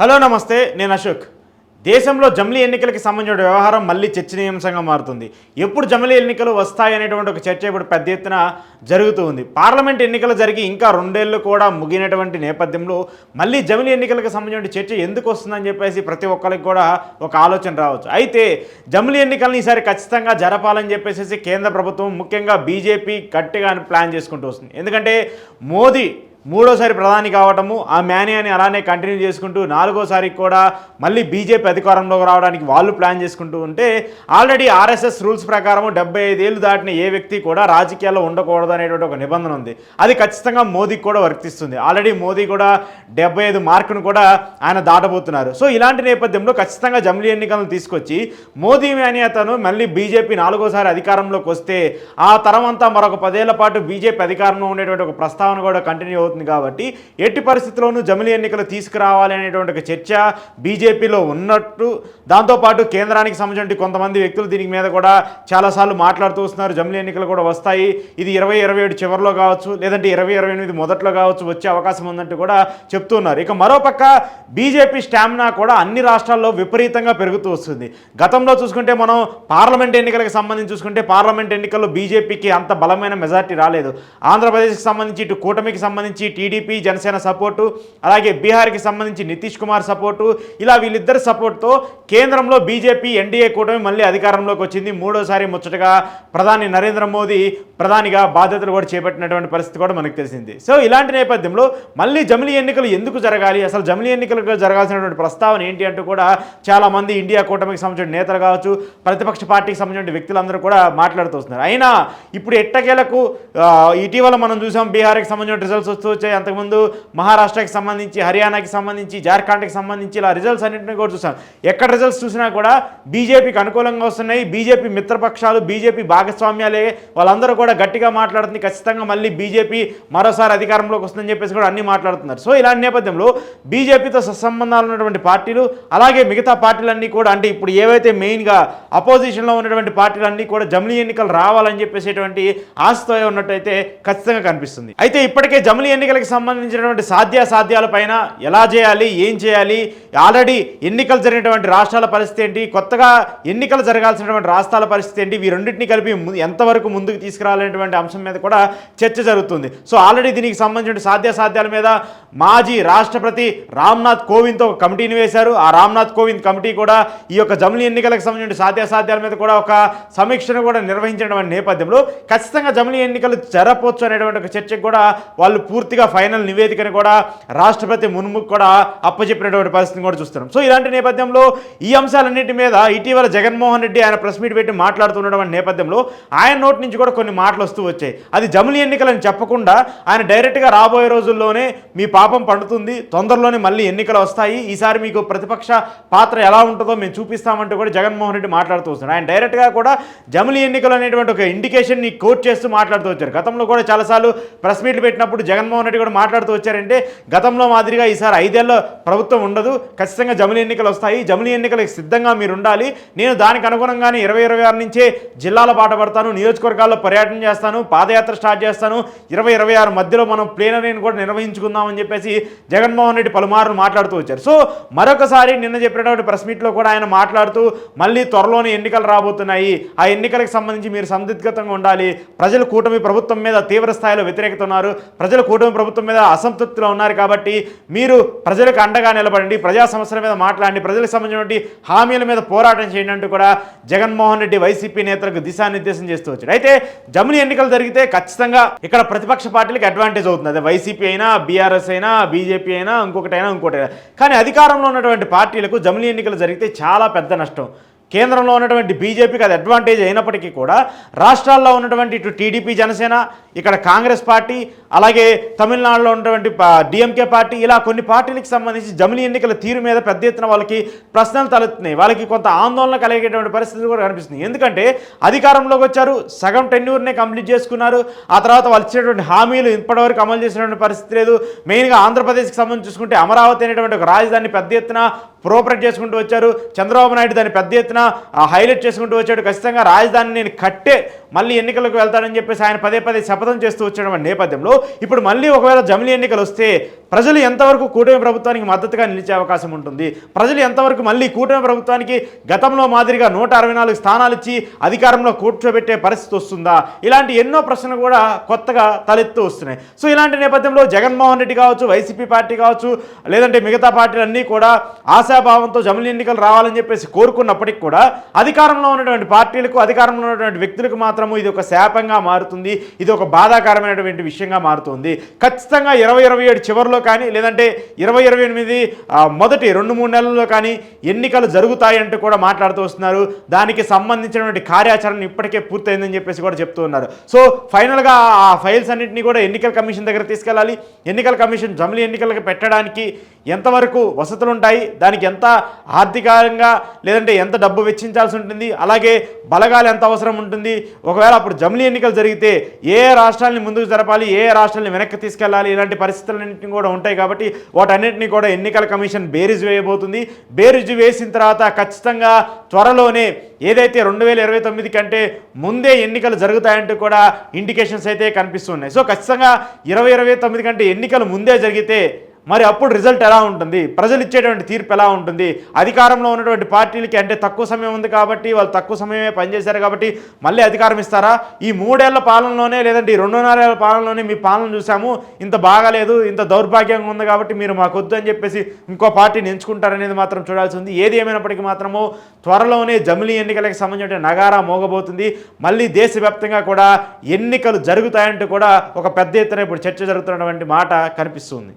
Hello నమస్తే, నేను అశోక్. దేశంలో జమిలీ ఎన్నికలకు సంబంధించిన వ్యవహారం మళ్ళీ చర్చనీయాంశంగా మారుతుంది. ఎప్పుడు జమిలీ ఎన్నికలు వస్తాయనేటువంటి ఒక చర్చ ఇప్పుడు పెద్ద ఎత్తున జరుగుతూ ఉంది. పార్లమెంట్ ఎన్నికలు జరిగి ఇంకా 2 ఏళ్ళు కూడా ముగినటువంటి నేపథ్యంలో మళ్ళీ జమిలీ ఎన్నికలకు సంబంధించిన చర్చ ఎందుకు వస్తుందని చెప్పేసి ప్రతి ఒక్కరికి కూడా ఒక ఆలోచన రావచ్చు. అయితే జమిలీ ఎన్నికలను ఈసారి ఖచ్చితంగా జరపాలని చెప్పేసి కేంద్ర ప్రభుత్వం, ముఖ్యంగా బీజేపీ గట్టిగా ప్లాన్ చేసుకుంటూ వస్తుంది. ఎందుకంటే మోదీ మూడోసారి ప్రధాని కావటము, ఆ మేనియాని అలానే కంటిన్యూ చేసుకుంటూ 4వ సారి కూడా మళ్ళీ బీజేపీ అధికారంలోకి రావడానికి వాళ్ళు ప్లాన్ చేసుకుంటూ ఉంటే, ఆల్రెడీ ఆర్ఎస్ఎస్ రూల్స్ ప్రకారం 75 ఏళ్ళు దాటిన ఏ వ్యక్తి కూడా రాజకీయాల్లో ఉండకూడదు అనేటువంటి ఒక నిబంధన ఉంది. అది ఖచ్చితంగా మోదీకి కూడా వర్తిస్తుంది. ఆల్రెడీ మోదీ కూడా 75 మార్కును కూడా ఆయన దాటబోతున్నారు. సో ఇలాంటి నేపథ్యంలో ఖచ్చితంగా జమిలీ ఎన్నికలను తీసుకొచ్చి మోదీ మేనియాతను మళ్ళీ బీజేపీ 4వ సారి అధికారంలోకి వస్తే ఆ తరమంతా మరొక 10 ఏళ్ల పాటు బీజేపీ అధికారంలో ఉండేటువంటి ఒక ప్రస్తావన కూడా కంటిన్యూ అవుతుంది. కాబట్టి ఎట్టి పరిస్థితుల్లోనూ జమిలీ ఎన్నికలు తీసుకురావాలి అనేటువంటి ఒక చర్చ బీజేపీలో ఉన్నట్టు, దాంతోపాటు కేంద్రానికి సంబంధించిన కొంతమంది వ్యక్తులు దీని మీద కూడా చాలాసార్లు మాట్లాడుతూ వస్తున్నారు. జమిలీ ఎన్నికలు కూడా వస్తాయి, ఇది 2027 చివరిలో కావచ్చు, లేదంటే 2028 మొదట్లో కావచ్చు వచ్చే అవకాశం ఉందంటూ కూడా చెప్తున్నారు. ఇక మరోపక్క బీజేపీ స్టామినా కూడా అన్ని రాష్ట్రాల్లో విపరీతంగా పెరుగుతూ వస్తుంది. గతంలో చూసుకుంటే మనం పార్లమెంట్ ఎన్నికలకు సంబంధించి చూసుకుంటే పార్లమెంట్ ఎన్నికల్లో బీజేపీకి అంత బలమైన మెజార్టీ రాలేదు. ఆంధ్రప్రదేశ్కి సంబంధించి ఇటు కూటమికి సంబంధించి టీడీపీ జనసేన సపోర్టు, అలాగే బీహార్కి సంబంధించి నితీష్ కుమార్ సపోర్టు, ఇలా వీళ్ళిద్దరి సపోర్ట్తో కేంద్రంలో బీజేపీ ఎన్డీఏ కూటమి మళ్ళీ అధికారంలోకి వచ్చింది. 3వ సారి ముచ్చటగా ప్రధాని నరేంద్ర మోదీ ప్రధానిగా బాధ్యతలు కూడా చేపట్టినటువంటి పరిస్థితి కూడా మనకు తెలిసింది. సో ఇలాంటి నేపథ్యంలో మళ్ళీ జమిలీ ఎన్నికలు ఎందుకు జరగాలి, అసలు జమిలీ ఎన్నికలకు జరగాల్సినటువంటి ప్రస్తావన ఏంటి అంటూ కూడా చాలామంది ఇండియా కూటమికి సంబంధించిన నేతలు కావచ్చు, ప్రతిపక్ష పార్టీకి సంబంధించిన వ్యక్తులందరూ కూడా మాట్లాడుతూ వస్తున్నారు. అయినా ఇప్పుడు ఎట్టకేలకు ఇటీవల మనం చూసాం బీహార్కి సంబంధించిన రిజల్ట్స్ వస్తూ వచ్చాయి. అంతకుముందు మహారాష్ట్రకి సంబంధించి, హర్యానాకి సంబంధించి, జార్ఖండ్కి సంబంధించి ఇలా రిజల్ట్స్ అన్నింటినీ కూడా చూసాం. ఎక్కడ రిజల్ట్స్ చూసినా కూడా బీజేపీకి అనుకూలంగా వస్తున్నాయి. బీజేపీ మిత్రపక్షాలు, బీజేపీ భాగస్వామ్యాలే వాళ్ళందరూ కూడా గట్టిగా మాట్లాడుతుంది. ఖచ్చితంగా మళ్ళీ బీజేపీ మరోసారి అధికారంలోకి వస్తుందని చెప్పేసి కూడా అన్ని మాట్లాడుతున్నారు. సో ఇలాంటి నేపథ్యంలో బీజేపీతో సత్సంబంధాలు ఉన్నటువంటి పార్టీలు, అలాగే మిగతా పార్టీలన్నీ కూడా, అంటే ఇప్పుడు ఏవైతే మెయిన్గా అపోజిషన్లో ఉన్నటువంటి పార్టీలన్నీ కూడా జమిలీ ఎన్నికలు రావాలని చెప్పేసేటువంటి ఆశతో ఉన్నట్టయితే ఖచ్చితంగా కనిపిస్తుంది. అయితే ఇప్పటికే జమిలీ ఎన్నికలకు సంబంధించినటువంటి సాధ్యాసాధ్యాల పైన ఎలా చేయాలి, ఏం చేయాలి, ఆల్రెడీ ఎన్నికలు జరిగినటువంటి రాష్ట్రాల పరిస్థితి ఏంటి, కొత్తగా ఎన్నికలు జరగాల్సినటువంటి రాష్ట్రాల పరిస్థితి ఏంటి, ఈ రెండింటిని కలిపి ఎంతవరకు ముందుకు తీసుకురావాలనేటువంటి అంశం మీద కూడా చర్చ జరుగుతుంది. సో ఆల్రెడీ దీనికి సంబంధించిన సాధ్యాసాధ్యాల మీద మాజీ రాష్ట్రపతి రామ్నాథ్ కోవింద్తో ఒక కమిటీని వేశారు. ఆ రామ్నాథ్ కోవింద్ కమిటీ కూడా ఈ యొక్క జమిలీ ఎన్నికలకు సంబంధించిన సాధ్యాసాధ్యాల మీద కూడా ఒక సమీక్షను కూడా నిర్వహించిన నేపథ్యంలో ఖచ్చితంగా జమిలీ ఎన్నికలు జరపవచ్చు అనేటువంటి ఒక చర్చకు కూడా వాళ్ళు పూర్తిగా ఫైనల్ నివేదికను కూడా రాష్ట్రపతి మున్ముఖ్ కూడా అప్పచెప్పినటువంటి పరిస్థితిని కూడా చూస్తున్నాం. సో ఇలాంటి నేపథ్యంలో ఈ అంశాలన్నింటి మీద ఇటీవల జగన్మోహన్ రెడ్డి ఆయన ప్రెస్ మీట్ పెట్టి మాట్లాడుతున్నటువంటి నేపథ్యంలో ఆయన నోటి నుంచి కూడా కొన్ని మాటలు వస్తూ వచ్చాయి. అది జమిలీ ఎన్నికలని చెప్పకుండా ఆయన డైరెక్ట్గా రాబోయే రోజుల్లోనే మీ పాపం పండుతుంది, తొందరలోనే మళ్ళీ ఎన్నికలు వస్తాయి, ఈసారి మీకు ప్రతిపక్ష పాత్ర ఎలా ఉంటుందో మేము చూపిస్తామంటూ కూడా జగన్మోహన్ రెడ్డి మాట్లాడుతూ వస్తున్నారు. ఆయన డైరెక్ట్గా కూడా జమిలీ ఎన్నికలు అనేటువంటి ఒక ఇండికేషన్ని కోట్ చేస్తూ మాట్లాడుతూ వచ్చారు. గతంలో కూడా చాలాసార్లు ప్రెస్ మీట్లు పెట్టినప్పుడు జగన్మోహన్ రెడ్డి కూడా మాట్లాడుతూ వచ్చారంటే, గతంలో మాదిరిగా ఈసారి 5 ఏళ్ళ ప్రభుత్వం ఉండదు, ఖచ్చితంగా జమిలీ ఎన్నికలు వస్తాయి, జమిలీ ఎన్నికలకు సిద్ధంగా మీరు ఉండాలి, నేను దానికి అనుగుణంగానే 2026 నుంచే జిల్లాల బాట పడతాను, నియోజకవర్గాల్లో పర్యటన చేస్తాను, పాదయాత్ర స్టార్ట్ చేస్తాను, 2026 మధ్యలో మనం ప్లేనరీని కూడా నిర్వహించుకుందామని చెప్పేసి జగన్మోహన్ రెడ్డి పలుమార్లు మాట్లాడుతూ వచ్చారు. సో మరొకసారి నిన్న చెప్పినటువంటి ప్రెస్ మీట్లో కూడా ఆయన మాట్లాడుతూ మళ్ళీ త్వరలోనే ఎన్నికలు రాబోతున్నాయి, ఆ ఎన్నికలకు సంబంధించి మీరు సందిగ్ధంగా ఉండాలి, ప్రజలు కూటమి ప్రభుత్వం మీద తీవ్ర స్థాయిలో వ్యతిరేకత ఉన్నారు, ప్రజలు కూటమి ప్రభుత్వం మీద అసంతృప్తిలో ఉన్నారు, కాబట్టి మీరు ప్రజలకు అండగా నిలబడండి, ప్రజా సమస్యల మీద మాట్లాడండి, ప్రజలకు సంబంధించినటువంటి హామీల మీద పోరాటం చేయండి అంటూ కూడా జగన్మోహన్ రెడ్డి వైసీపీ నేతలకు దిశానిర్దేశం చేస్తూ వచ్చాడు. అయితే జమిలీ ఎన్నికలు జరిగితే ఖచ్చితంగా ఇక్కడ ప్రతిపక్ష పార్టీలకు అడ్వాంటేజ్ అవుతుంది. అదే వైసీపీ అయినా, బీఆర్ఎస్ అయినా, బీజేపీ అయినా, ఇంకొకటైనా. కానీ అధికారంలో ఉన్నటువంటి పార్టీలకు జమిలీ ఎన్నికలు జరిగితే చాలా పెద్ద నష్టం. కేంద్రంలో ఉన్నటువంటి బీజేపీకి అది అడ్వాంటేజ్ అయినప్పటికీ కూడా రాష్ట్రాల్లో ఉన్నటువంటి ఇటు టీడీపీ జనసేన, ఇక్కడ కాంగ్రెస్ పార్టీ, అలాగే తమిళనాడులో ఉన్నటువంటి డిఎంకే పార్టీ, ఇలా కొన్ని పార్టీలకు సంబంధించి జమిలీ ఎన్నికల తీరు మీద పెద్ద ఎత్తున వాళ్ళకి ప్రశ్నలు తలెత్తున్నాయి. వాళ్ళకి కొంత ఆందోళన కలిగేటువంటి పరిస్థితులు కూడా కనిపిస్తుంది. ఎందుకంటే అధికారంలోకి వచ్చారు, సగం టెన్యూర్నే కంప్లీట్ చేసుకున్నారు, ఆ తర్వాత వాళ్ళు ఇచ్చినటువంటి హామీలు ఇప్పటివరకు అమలు చేసినటువంటి పరిస్థితి లేదు. మెయిన్గా ఆంధ్రప్రదేశ్కి సంబంధించి చూసుకుంటే అమరావతి అనేటువంటి ఒక రాజధాని పెద్ద ఎత్తున ప్రోపరేట్ చేసుకుంటూ వచ్చారు. చంద్రబాబు నాయుడు దాన్ని పెద్ద ఎత్తున హైలైట్ చేసుకుంటూ వచ్చాడు. ఖచ్చితంగా రాజధాని నేను కట్టే మళ్ళీ ఎన్నికలకు వెళ్తాడని చెప్పేసి ఆయన పదే పదే శపథం చేస్తూ వచ్చిన నేపథ్యంలో ఇప్పుడు మళ్ళీ ఒకవేళ జమిలీ ఎన్నికలు వస్తే ప్రజలు ఎంతవరకు కూటమి ప్రభుత్వానికి మద్దతుగా నిలిచే అవకాశం ఉంటుంది, ప్రజలు ఎంతవరకు మళ్ళీ కూటమి ప్రభుత్వానికి గతంలో మాదిరిగా 164 స్థానాలు ఇచ్చి అధికారంలో కూర్చోబెట్టే పరిస్థితి వస్తుందా, ఇలాంటి ఎన్నో ప్రశ్నలు కూడా కొత్తగా తలెత్తు వస్తున్నాయి. సో ఇలాంటి నేపథ్యంలో జగన్మోహన్ రెడ్డి కావచ్చు, వైసీపీ పార్టీ కావచ్చు, లేదంటే మిగతా పార్టీలన్నీ కూడా ఆశాభావంతో జమిలీ ఎన్నికలు రావాలని చెప్పేసి కోరుకున్నప్పటికీ కూడా అధికారంలో ఉన్నటువంటి పార్టీలకు, అధికారంలో ఉన్నటువంటి వ్యక్తులకు మాత్రము ఇది ఒక శాపంగా మారుతుంది, ఇది ఒక బాధాకరమైనటువంటి విషయంగా మారుతుంది. ఖచ్చితంగా 2027 చివరిలో కానీ లేదంటే 2028 మొదటి 2-3 నెలల్లో కానీ ఎన్నికలు జరుగుతాయి అంటూ కూడా మాట్లాడుతూ వస్తున్నారు. దానికి సంబంధించినటువంటి కార్యాచరణ ఇప్పటికే పూర్తయిందని చెప్పేసి కూడా చెప్తూ ఉన్నారు. సో ఫైనల్గా ఆ ఫైల్స్ అన్నింటినీ కూడా ఎన్నికల కమిషన్ దగ్గర తీసుకెళ్ళాలి. ఎన్నికల కమిషన్ జమిలీ ఎన్నికలకు పెట్టడానికి ఎంతవరకు వసతులు ఉంటాయి, దానికి ఎంత ఆర్థికంగా లేదంటే ఎంత డబ్బు వెచ్చించాల్సి ఉంటుంది, అలాగే బలగాలు ఎంత అవసరం ఉంటుంది, ఒకవేళ అప్పుడు జమిలీ ఎన్నికలు జరిగితే ఏ రాష్ట్రాలని ముందుకు జరపాలి, ఏ రాష్ట్రాలని వెనక్కి తీసుకెళ్ళాలి, ఇలాంటి పరిస్థితులన్నింటినీ కూడా ఉంటాయి. కాబట్టి వాటన్నింటినీ కూడా ఎన్నికల కమిషన్ బేరీజు వేయబోతుంది. బేరీజు వేసిన తర్వాత ఖచ్చితంగా త్వరలోనే ఏదైతే 2029 కంటే ముందే ఎన్నికలు జరుగుతాయంటూ కూడా ఇండికేషన్స్ అయితే కనిపిస్తున్నాయి. సో ఖచ్చితంగా 2029 కంటే ఎన్నికలు ముందే జరిగితే మరి అప్పుడు రిజల్ట్ ఎలా ఉంటుంది, ప్రజలు ఇచ్చేటువంటి తీర్పు ఎలా ఉంటుంది, అధికారంలో ఉన్నటువంటి పార్టీలకి అంటే తక్కువ సమయం ఉంది కాబట్టి వాళ్ళు తక్కువ సమయమే పనిచేశారు కాబట్టి మళ్ళీ అధికారం ఇస్తారా, ఈ 3 ఏళ్ల పాలనలోనే లేదంటే ఈ 2.5 ఏళ్ల పాలనలోనే మీ పాలన చూసాము, ఇంత బాగాలేదు, ఇంత దౌర్భాగ్యంగా ఉంది కాబట్టి మీరు మాకు వద్దు అని చెప్పేసి ఇంకో పార్టీని ఎంచుకుంటారనేది మాత్రం చూడాల్సి ఉంది. ఏది ఏమైనప్పటికీ మాత్రము త్వరలోనే జమిలీ ఎన్నికలకు సంబంధించిన నగారా మోగబోతుంది. మళ్ళీ దేశవ్యాప్తంగా కూడా ఎన్నికలు జరుగుతాయంటూ కూడా ఒక పెద్ద ఎత్తున ఇప్పుడు చర్చ జరుగుతున్నటువంటి మాట కనిపిస్తుంది.